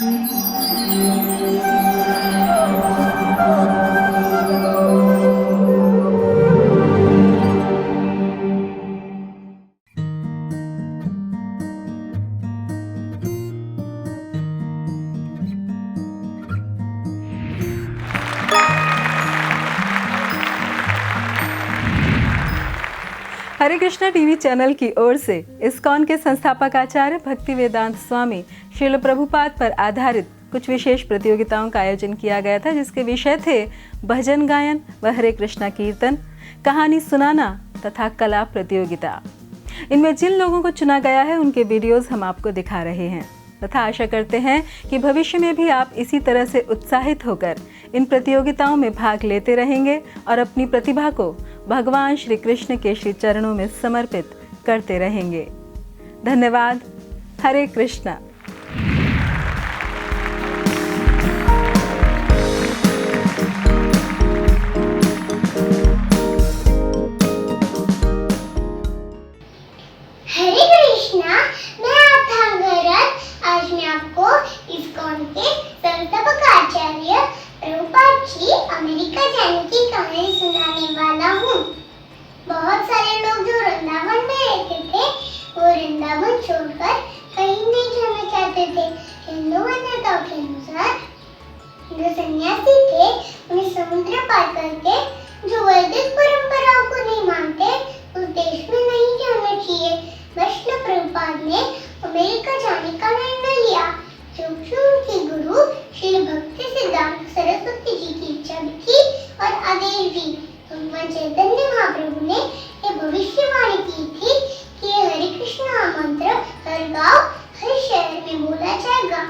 हरे Krishna TV channel की ओर से ISKCON के संस्थापक आचार्य भक्ति वेदांत स्वामी श्रील प्रभुपाद पर आधारित कुछ विशेष प्रतियोगिताओं का आयोजन किया गया था, जिसके विषय थे भजन गायन व हरे कृष्णा कीर्तन, कहानी सुनाना तथा कला प्रतियोगिता। इनमें जिन लोगों को चुना गया है उनके वीडियोस हम आपको दिखा रहे हैं तथा आशा करते हैं कि भविष्य में भी आप इसी तरह से उत्साहित होकर इन प्रतियोगिताओं में भाग लेते रहेंगे और अपनी प्रतिभा को भगवान श्री कृष्ण के श्री चरणों में समर्पित करते रहेंगे। धन्यवाद। हरे कृष्णा। हरे कृष्णा, मैं आथांगरत। आज मैं आपको इस्कॉन के संस्थापक आचार्य प्रभुपाद जी अमेरिका जाने की कहानी सुनाने वाला हूँ। बहुत सारे लोग जो वृंदावन में रहते थे वो वृंदावन छोड़कर कहीं नहीं जाना चाहते थे। हिंदू मान्यताओं के अनुसार जो सन्यासी थे उन्हें समुद्र पार करके जो वैदिक परंपराओं को नहीं मानते उस देश में नहीं जाना चाहिए। वैष्णव प्रभुपाद ने अमेरिका जाने का निर्णय लिया, क्योंकि उनके गुरु श्री भक्ति सिद्धांत सरस्वती जी की इच्छा भी थी और आदेश भी। भगवान चैतन्य महाप्रभु ने ये भविष्यवाणी की थी कि हरे कृष्णा मंत्र हर गांव हर शहर में बोला जाएगा।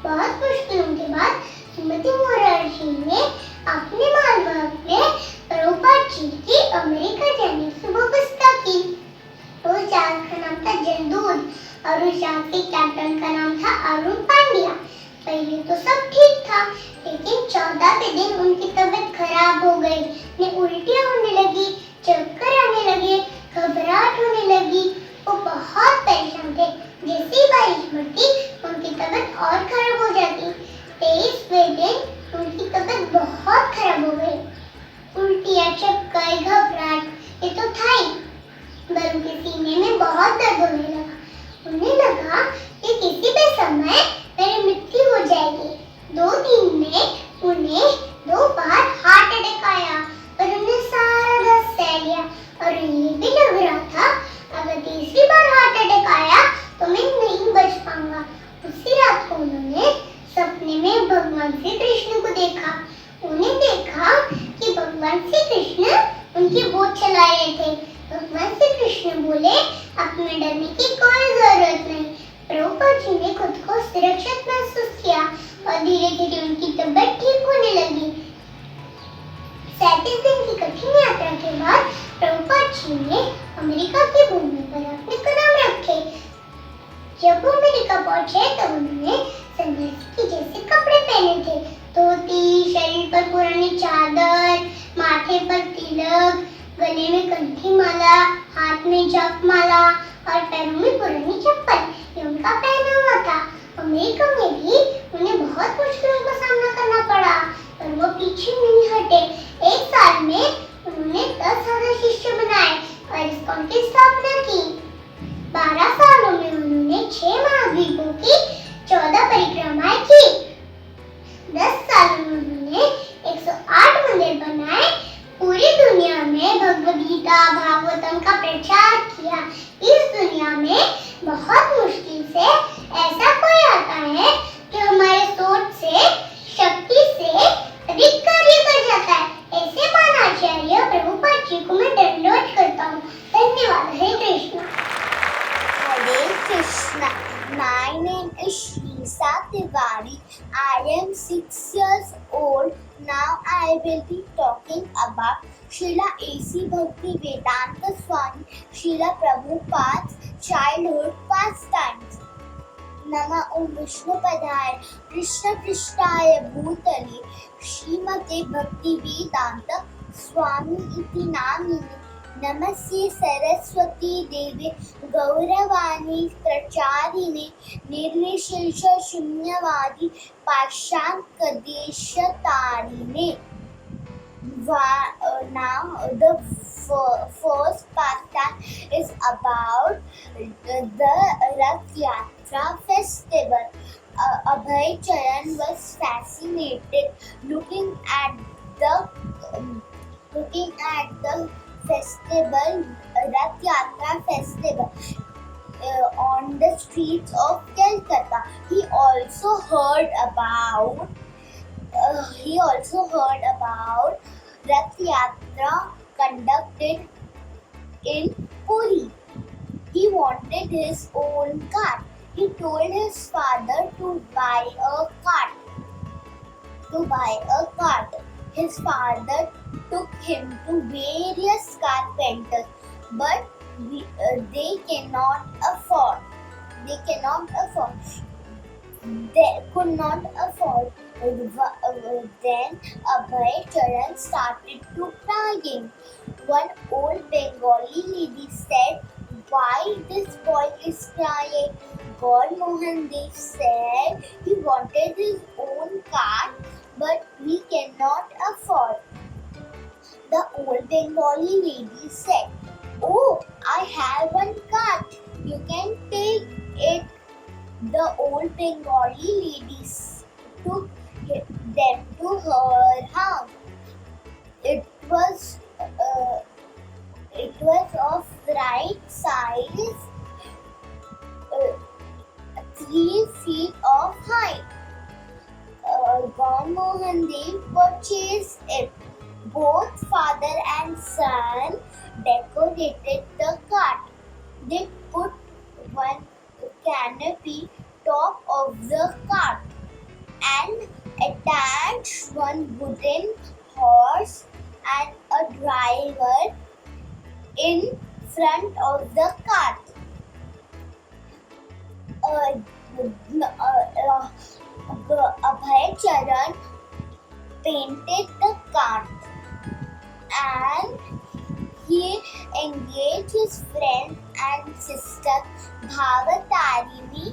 बहुत मुश्किलों के बाद श्रीमती मोरारजी ने अपने मालवाहक में प्रभुपाद जी की अमेरिका जाने की व्यवस्था की। उस जहाज का नाम था जलदूत और उस जहाज के कैप्टन का नाम था अरुण पांड्या। पहले तो सब ठीक था, लेकिन 14वें दिन उनकी तबीयत खराब हो गई। उन्हें उल्टियां होने लगी, चक्कर आने लगे, घबराहट होने लगी। वो बहुत परेशान थे। जैसे ही बारिश पड़ती उनकी तबीयत और खराब हो जाती। 23वें दिन उनकी तबीयत बहुत खराब हो गई। उल्टियां, चक्कर, घबराहट ये तो था ही, पर उनके सीने में बहुत दर्द होने लगा। उन्हें लगा कि किसी भी समय मेरी मृत्यु हो जाएगी। 2 दिन में उन्हें 2 बार हार्ट अटैक आया, पर उन्हें सारा दर्द सह लिया और ये भी लग रहा था अगर तीसरी बार हार्ट अटैक आया तो मैं नहीं बच पाऊंगा। उसी रात को उन्होंने सपने में भगवान श्री कृष्ण को देखा। उन्हें देखा कि भगवान श्री कृष्ण उनकी बोट चला रहे थे। भगवान श्री कृष्ण बोले, अब तुम्हें डरने की कोई जरूरत नहीं। प्रभुपाद जी ने खुद को सुरक्षित महसूस किया और धीरे धीरे उनकी तबीयत ठीक होने लगी। 37 दिन की कठिन यात्रा के बाद प्रभुपाद जी ने अमेरिका की भूमि पर अपने कदम रखे। जब वो अमेरिका पहुंचे तो उन्होंने सन्यासी के जैसे कपड़े पहने थे। धोती, शरीर पर पुरानी चादर, माथे पर तिलक, गले में कंठी माला, हाथ में जप माला और पैरों में पुरानी चप्पल, ये उनका पहनावा था। अमेरिका में भी उन्हें बहुत मुश्किलों का सामना करना पड़ा, पर वो पीछे नहीं हटे। 1 साल में उन्होंने 10,000 शिष्य बनाए और इस्कॉन की स्थापना की। 12 सालों में उन्होंने 6 महाद्वीपों की 14 परिक्रमाएं की। 10 सालों में उन्होंने 108 मंदिर बनाए। पूरी दुनिया में भगवद गीता, भागवतम का प्रचार किया। इस दुनिया में बहुत मुश्किल से ऐसा कोई आता है जो हमारे सोच से, शक्ति से अधिक कार्य कर जाता है। ऐसे महान आचार्य प्रभुपाद जी को मैं दंडवत करता हूँ। धन्यवाद। हरे Krishna. Hare Krishna. My name is Srila Prabhupad. I am 6 years old. Now I will be talking about Srila A.C. Bhakti Vedanta Swami, Srila Prabhupada's childhood pastimes. Nama Om Vishnu Padaya Krishna Krishnaya Bhutale Srimate Bhakti Vedanta Swami iti namine नमस्ते सरस्वती देवी गौरवाणी प्रचारिणे निर्विशेष शून्यवादी पाषाणकदेशतारिणे. Now the first pastime is about the Rath Yatra festival. Abhay Charan was fascinated looking at the festival, Rath Yatra festival, on the streets of Calcutta. He also heard about Rath Yatra conducted in Puri. He wanted his own cart. He told his father to buy a cart. His father took him to various carpenters, but they could not afford. Then Abhay Charan started to crying. One old Bengali lady said, "Why this boy is crying?" God Mohan Dev said he wanted his own cart, but we cannot afford. The old Bengali lady said, "Oh, I have one cart. You can take it." The old Bengali lady took them to her house. It was of right size, 3 feet of height. God Mohan Dev purchased it. Both father and son decorated the cart. They put one canopy top of the cart and attached one wooden horse and a driver in front of the cart. Abhay Charan painted the cart and he engaged his friend and sister Bhavatarini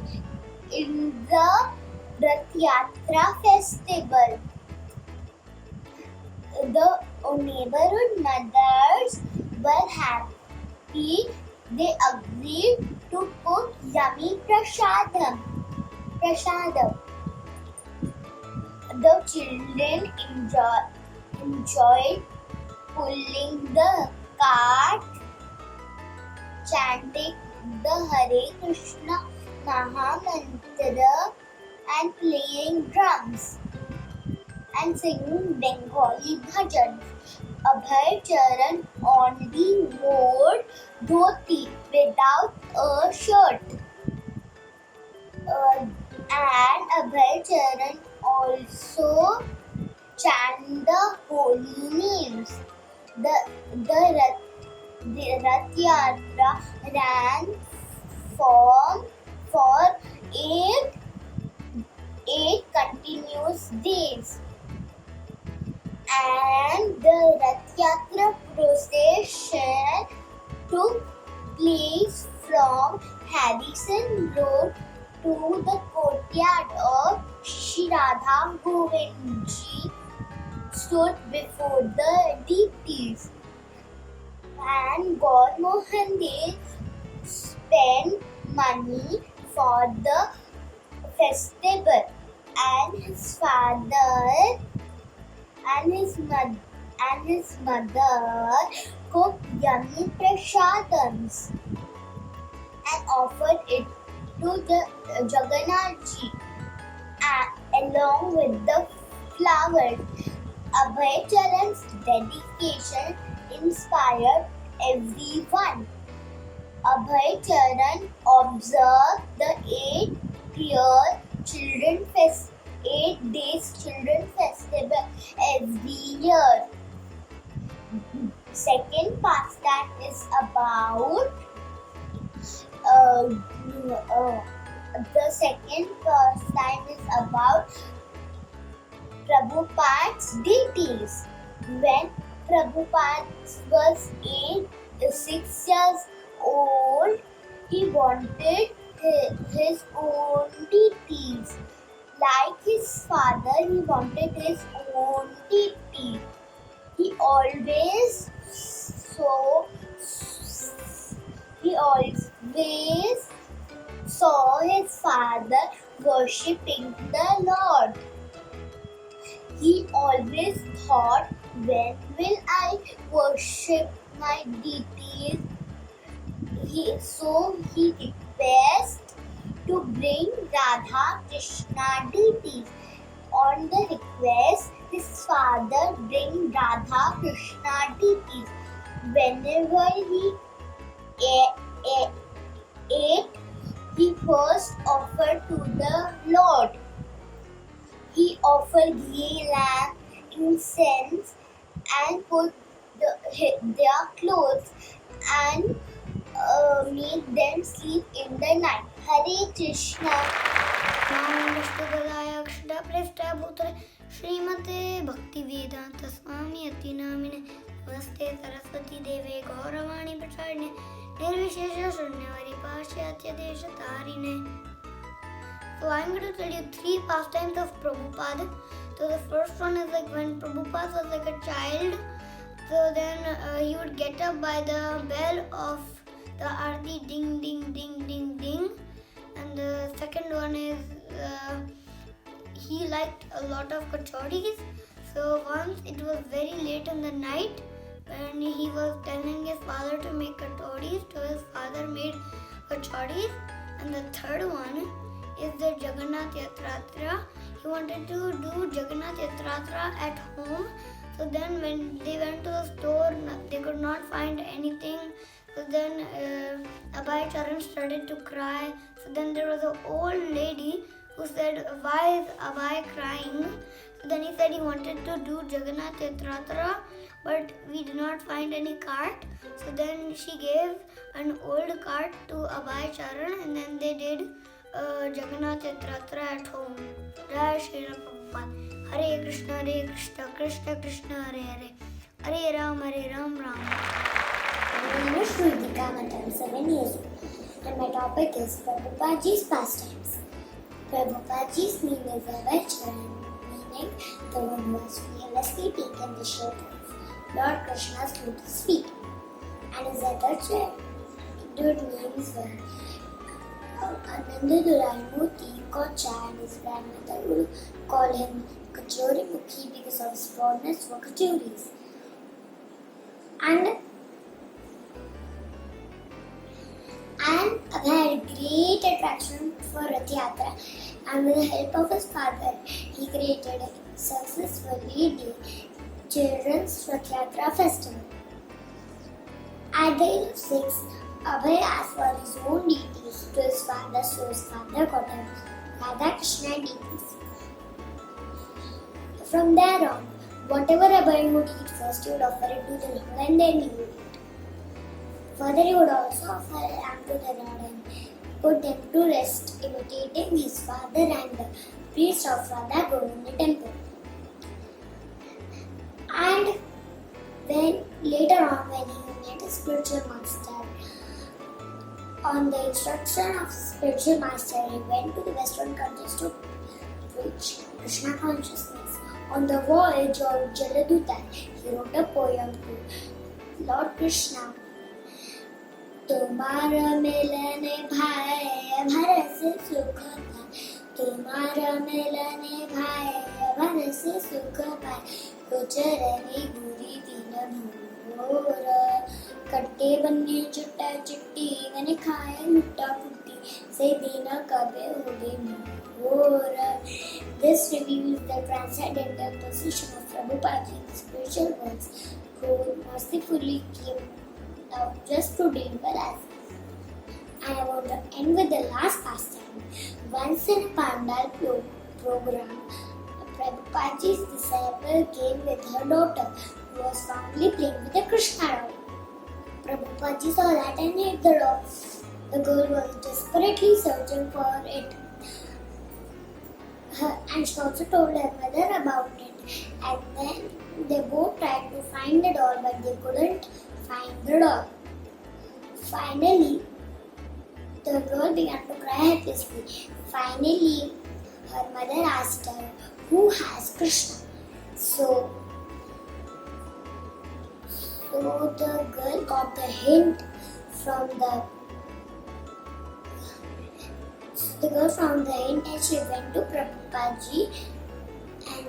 in the Rath Yatra festival. The neighborhood mothers were happy. They agreed to cook yummy prasadam. The children enjoyed pulling the cart, chanting the Hare Krishna Mahamantra and playing drums and singing Bengali bhajans. Abhay Charan only wore dhoti without a shirt. And Abhay Charan also chant the holy names. The Rath Yatra ran for eight continuous days, and the Rath Yatra procession took place from Harrison Road to the courtyard of Shri Radha Govindji stood before the deities. And God Mohan Dev spent money for the festival, and his father and his mother cooked yummy prasadams and offered it to the Jagannathji along with the flowers. Abhay Charan's dedication inspired everyone. Abhay Charan observed the 8 days children festival every year. Second pastime is about Prabhupada's deities. When Prabhupada was 8 6 years old, he wanted his own deities. Like his father, he wanted his own deity. He always saw his father worshipping the Lord. He always thought, when will I worship my deities? So he requests to bring Radha Krishna deities. On the request, his father bring Radha Krishna deities. Whenever he ate, he first offered to the Lord. He offered ghee, lamb, incense, and put their clothes and made them sleep in the night. Hare Krishna. श्रीमते भक्ति वेदांत स्वामी अति नामिने नमस्ते सरस्वती देवे गौरवाणी प्रचारिणे निर्विशेष शून्यवारी पाश्चात्य देश तारिणे. So I'm going to tell you 3 pastimes of Prabhupada. So the first one is like when Prabhupada was like a child. So then he would get up by the bell of the Aarti, ding ding ding ding ding. And the second one is he liked a lot of kachoris. So once it was very late in the night when he was telling his father to make kachoris, so his father made kachoris. And the third one is the Jagannath Yatratra. He wanted to do Jagannath Yatratra at home. So then when they went to the store, they could not find anything. So then Abhay Charan started to cry. So then there was an old lady who said, "Why is Abhay crying?" So then he said he wanted to do Jagannath Yatratra, but we did not find any cart. So then she gave an old cart to Abhay Charan, and then they did Jagannath Yatratra at home. Jai Srila Prabhupada. Hare Krishna, Krishna Krishna, Hare Hare. Hare Ram, Ram Ram. My name is Shrutika and I'm 7 years old. And my topic is Prabhupada's pastimes. Prabhupada's name is Abhay Charan, meaning the one who has fearlessly taken the shape of Lord Krishna's lotus feet. And his other childhood names were Ananda Durai Murti, Kocha, and his grandmother would call him Kachori Mukhi because of his fondness for kachoris. And Abhay had great attraction for Rath Yatra, and with the help of his father, he created a successfully children's Rath Yatra festival. At the age of 6, Abhay asked for his own deities to his father, so his father got him Radha Krishna deities. From there on, whatever Abhay would eat first, he would offer it to the Lord and then he would eat. Further, he would also offer lamb to the Lord and put them to rest, imitating his father and the priest of Radha Govinda temple. And then later on, when he met a spiritual master, on the instruction of spiritual master, he went to the western countries to preach Krishna consciousness. On the voyage of Jaladuta, he wrote a poem to Lord Krishna. तुम्हारा मिलन भाई भर से सुख पाए, तुम्हारा मिलन भाई भर से सुख पाए, गुजरनी बुरी दिन भोर, कट्टे बन्ने चुट्टा चिट्टी मैंने खाए मुट्टा पुट्टी से दिन कबे होगे मोर. This reveals the transcendental position of Prabhupada in the spiritual worlds, who mercifully came now just to deliver us. And I want to end with the last pastime. Once in a Pandal program, Prabhupada's disciple came with her daughter, who was fondly playing with a Krishna doll. Prabhupada saw that and hid the doll. The girl was desperately searching for it. And she also told her mother about it. And then they both tried to find the doll, but they couldn't find the doll. Finally, the girl began to cry helplessly. Finally, her mother asked her, "Who has Krishna?" So the girl got the hint from the and she went to Prabhupada ji, and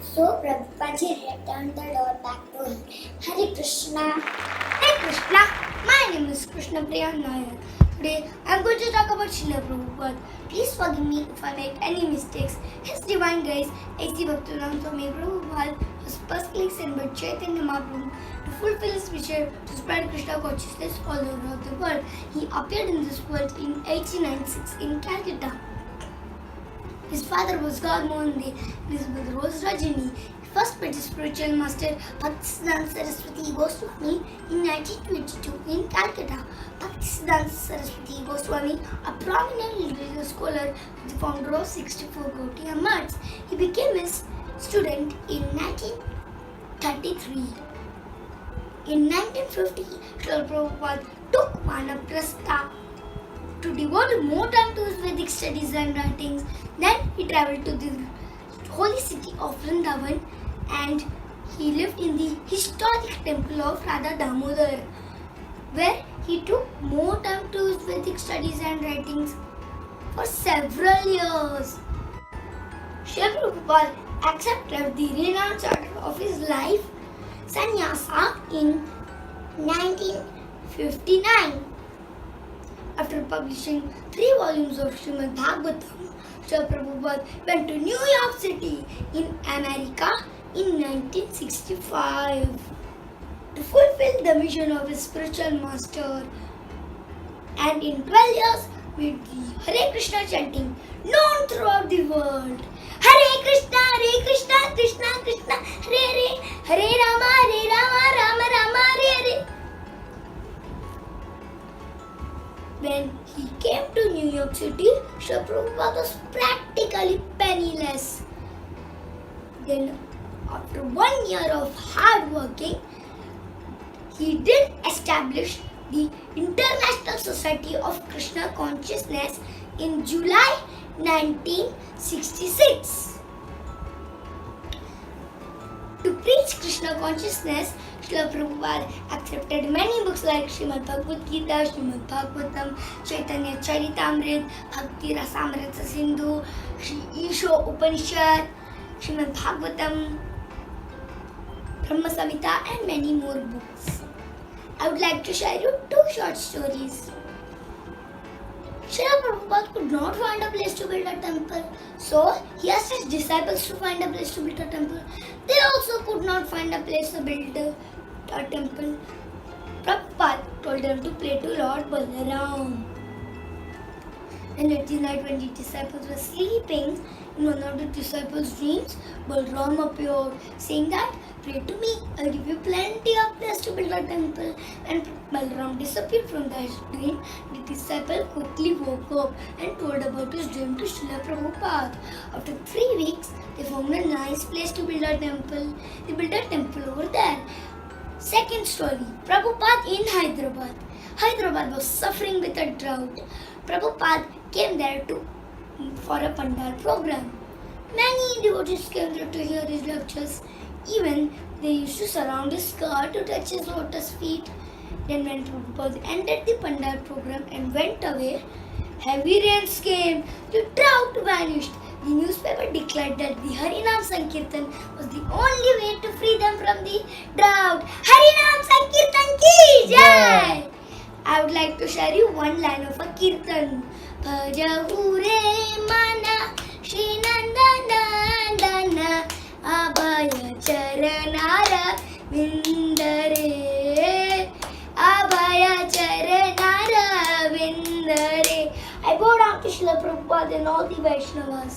so Prabhupada ji returned the doll back to her. Hare Krishna. Hey Krishna, my name is Krishna Nair. Today I am going to talk about Srila Prabhupada. Please forgive me if I make any mistakes. His divine grace, A.C. Bhaktivedanta Swami Prabhupada, was personally sent by Chaitanya Mahaprabhu to fulfill his mission to spread Krishna consciousness all over the world. He appeared in this world in 1896 in Calcutta. His father was God Mohan Dey and his mother was Rajini. He first met his spiritual master Bhaktisiddhanta Saraswati Goswami in 1922 in Calcutta. Bhaktisiddhanta Saraswati Goswami, a prominent religious scholar, was the founder of 64 Gaudiya Maths. He became his student in 1933. In 1950, Srila Prabhupada took Vanaprastha to devote more time to his Vedic studies and writings. Then he travelled to the holy city of Vrindavan and he lived in the historic temple of Radha Damodar, where he took more time to his Vedic studies and writings for several years. Srila Prabhupada accepted the renounced order of his life, sannyasa, in 1959. After publishing 3 volumes of Srimad Bhagavatam, Srila Prabhupada went to New York City in America in 1965 to fulfill the mission of his spiritual master. And in 12 years, with the Hare Krishna chanting known throughout the world. Hare Krishna, Krishna Krishna, Hare Hare, Hare Rama, Rama Rama, Hare Hare. When he came to New York City, Srila Prabhupada was practically penniless. Then, after 1 year of hard working, he did establish the International Society of Krishna Consciousness in July 1966. To preach Krishna consciousness, Srila Prabhupada accepted many books like Srimad Bhagavad Gita, Srimad Bhagavatam, Chaitanya Charitamrita, Bhakti Rasamrita Sindhu, Shri Isho Upanishad, Srimad Bhagavatam, Brahma Samhita, and many more books. I would like to share you 2 short stories. Srila Prabhupada could not find a place to build a temple, so he asked his disciples to find a place to build a temple. They also could not find a place to build a temple. Prabhupada told them to pray to Lord Balaram. And at the night when the disciples were sleeping, in one of the disciples' dreams, Balaram appeared, saying that, "Pray to me, I'll give you plenty of place to build a temple." And Balaram disappeared from that dream. The disciple quickly woke up and told about his dream to Srila Prabhupada. After 3 weeks, they found a nice place to build a temple. They built a temple over there. Second story, Prabhupada in Hyderabad. Hyderabad was suffering with a drought. Prabhupada came there for a Pandal program. Many devotees came there to hear his lectures. Even they used to surround his car to touch his lotus feet. Then when Prabhupada ended the Pandal program and went away, heavy rains came. The drought vanished. The newspaper declared that the Harinam Sankirtan was the only way to free them from the drought. Harinam Sankirtan ki jai! I would like to share you one line of a kirtan. Bhajahu re mana Shri Nandanandana Abhaya Charanara Vindare Abhaya Charanara Vindare. I bow down to Srila Prabhupada and all the Vaishnavas.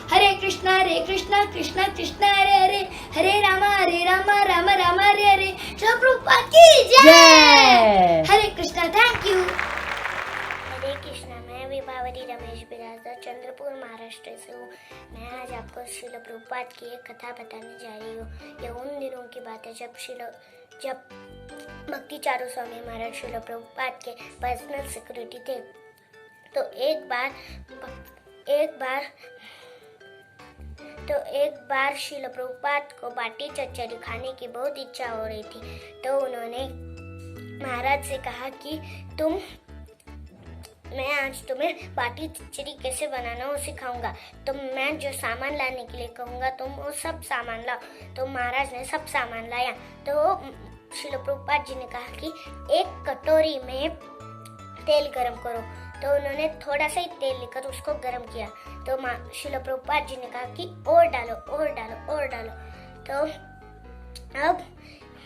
Hare Krishna, Krishna Krishna, Hare Hare, Hare Rama, Rama Rama, Hare Hare. Srila Prabhupada ki jai! Hare Krishna, thank you. हरे कृष्णा, मैं विभावरी रमेश बिराजदार चंद्रपुर महाराष्ट्र से हूँ। मैं आज आप आपको श्रील प्रभुपाद की एक कथा बताने जा रही हूँ। ये उन दिनों की बात है जब भक्ति चारू स्वामी महाराज श्रील प्रभुपाद के पर्सनल सिक्योरिटी थे। तो एक बार श्रील प्रभुपाद को बाटी चच्चरी खाने की बहुत इच्छा हो रही थी। तो उन्होंने महाराज से कहा कि मैं आज तुम्हें बाटी चच्चरी कैसे बनाना वो सिखाऊंगा। तो मैं जो सामान लाने के लिए कहूँगा तुम वो सब सामान लाओ। तो महाराज ने सब सामान लाया। तो श्रील प्रभुपाद जी ने कहा कि एक कटोरी में तेल गरम करो। तो उन्होंने थोड़ा सा ही तेल लेकर उसको गरम किया। तो श्रील प्रभुपाद जी ने कहा कि और डालो। तो अब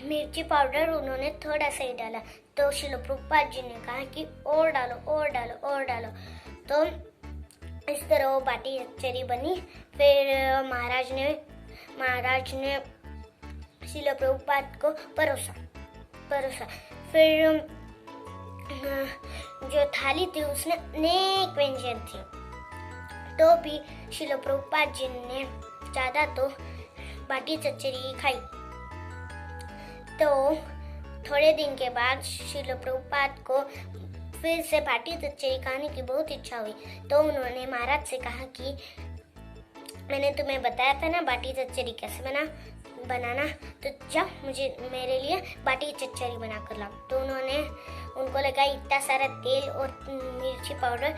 मिर्ची पाउडर उन्होंने थोड़ा सा ही डाला। तो श्रील प्रभुपाद जी ने कहा कि और डालो। तो इस तरह वो बाटी चच्चरी बनी। फिर महाराज ने श्रील प्रभुपाद को परोसा। फिर जो थाली थी उसमें अनेक व्यंजन थे। तो भी श्रील प्रभुपाद जी ने ज़्यादा तो बाटी चच्चरी खाई। तो थोड़े दिन के बाद श्रील प्रभुपाद को फिर से बाटी चच्चरी खाने की बहुत इच्छा हुई। तो उन्होंने महाराज से कहा कि मैंने तुम्हें बताया था ना बाटी चच्चरी कैसे बनाना, तो जब मेरे लिए बाटी चच्चरी बना कर लाओ। तो उनको लगा इतना सारा तेल और मिर्ची पाउडर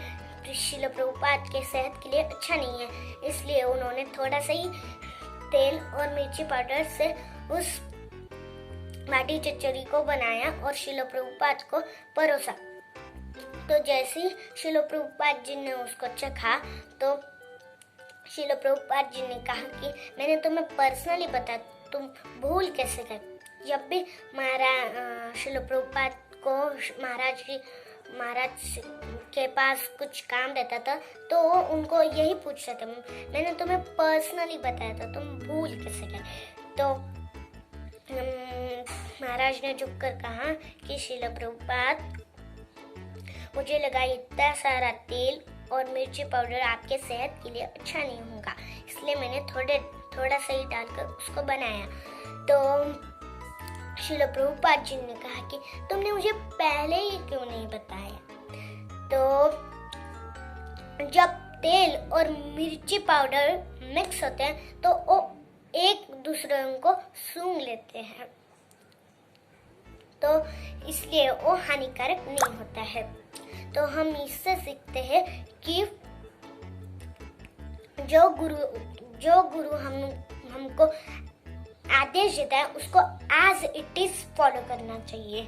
श्रील प्रभुपाद के सेहत के लिए अच्छा नहीं है, इसलिए उन्होंने थोड़ा सा ही तेल और मिर्ची पाउडर से उस बाटी चच्चरी को बनाया और श्रील प्रभुपाद को परोसा। तो जैसे ही श्रील प्रभुपाद जी ने उसको चखा तो श्रील प्रभुपाद जी ने कहा कि मैंने तुम्हें पर्सनली बताया, तुम भूल कैसे गए। जब भी श्रील प्रभुपाद को महाराज के पास कुछ काम रहता था तो वो उनको यही पूछते थे, मैंने तुम्हें पर्सनली बताया था, तुम भूल कैसे गए। तो महाराज ने झुककर कहा कि श्रील प्रभुपाद, मुझे लगा इतना सारा तेल और मिर्ची पाउडर आपके सेहत के लिए अच्छा नहीं होगा, इसलिए मैंने थोड़ा सा ही डालकर उसको बनाया। तो श्रील प्रभुपाद जी ने कहा कि तुमने मुझे पहले ही क्यों नहीं बताया। तो जब तेल और मिर्ची पाउडर मिक्स होते हैं तो वो एक दूसरे को सूंघ लेते हैं, तो इसलिए वो हानिकारक नहीं होता है। तो हम इससे सीखते हैं कि जो गुरु हमको आदेश देता है उसको एज इट इज फॉलो करना चाहिए।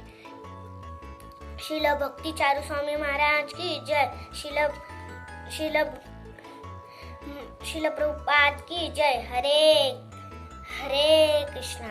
श्रील भक्ति चारू स्वामी महाराज की जय। श्रील प्रभुपाद की जय। हरे कृष्णा।